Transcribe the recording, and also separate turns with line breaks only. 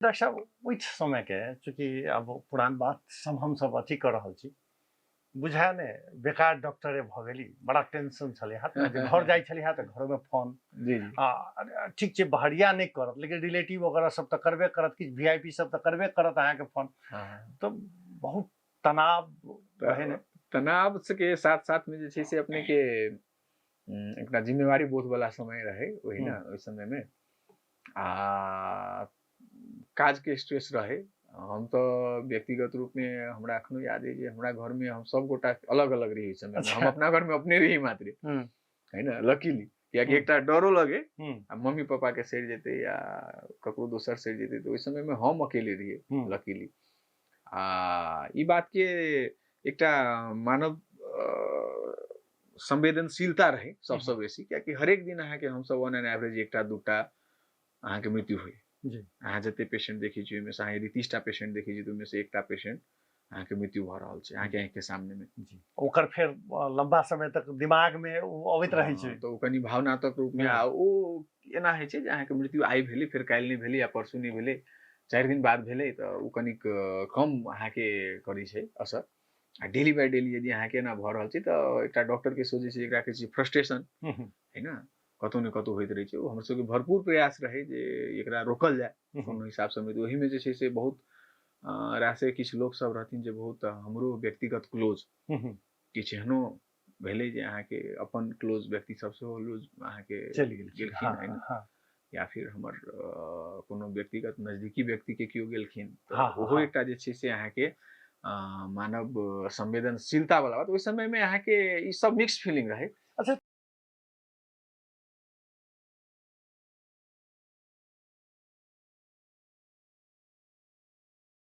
Doctor साहब ओहि समय के चूँकि अब पुरान बात सब हम सब अथी कर रहल छी, बुझाय ने बेकार डॉक्टरे भ गेली, बड़ा टेंशन छलै हाथ में जे घर जाइ छली त घरों में फोन
जी जी।
ठीक छै बहरिया नहीं करत लेकिन रिलेटिव वगैरह सब तो करबे करत, किछु वीआईपी सब तो करबे करत अहाँ के फोन।
हाँ।
तो बहुत तनाव रहे ने।
तनाव से के साथ साथ में जे छै से अपने के एकटा जिम्मेवारी बोध वाला समय रहे वही ना उस समय में आ काज के स्ट्रेस रहे। हम तो व्यक्तिगत रूप में हमरा अखनो याद है जे हमरा घर में हम सब गोटा अलग अलग रही समय में। हम
अच्छा।
अपना घर में अपने रही मात्र है ना लकीली कियाकि एकटा डरो लगे मम्मी पापा के सड़ जेते या ककरो दोसर सड़ जेते तो ओहि समय में हम अकेले रहिए लकीली। ई बात के एकटा मानव संवेदनशीलता रहे सबसे बेसी कियाकि हरेक दिन अहाँ के हम सब ऑन एन एवरेज एकटा दूटा अहाँ के मृत्यु होय जी। अहाँ जते पेशेंट देखी छी में से अहाँ यदि 30टा पेशेंट देखी छी तो में से एकटा पेशेंट अहाँ के मृत्यु भ रहल छै अहाँ के आँख के सामने में जी।
ओकर फिर लंबा समय तक दिमाग में अबैत रहै छै
तो कनी भावनात्मक रूप में ओ एना है छै जे अहाँ के मृत्यु आइ भेलै फिर काल्हि नहीं भेलै या परसू नहीं भेलै 4 दिन बाद भेलै तो उ कनिक कम अहाँ के करै छै असर। डेली बाय डेली यदि अहाँ के ना भ रहल छै तो एकटा डॉक्टर के सोचे छै एकरा कहै छै फ्रस्ट्रेशन है ना कतौ ने कतौ होइत रहे छै। हमर सबके भरपूर प्रयास रहे जे एकरा रोकल जाए कोनो हिसाब से ओहि में जे छै से बहुत रासे किछ लोग सब रहथिन जे बहुत हमरो व्यक्तिगत क्लोज किछ एहनो भेलै जे अहाँ के अपन क्लोज व्यक्ति सब से लूज अहाँ के
चलि गेलखिन
है ना या फिर हमर कोनो व्यक्तिगत नजदीकी व्यक्ति के कियो गेलखिन तो ओहो एकटा जे छै से अहाँ के मानव संवेदनशीलता वाला बात ओहि समय में अहाँ के ई सब मिक्स फीलिंग रहे।
अच्छा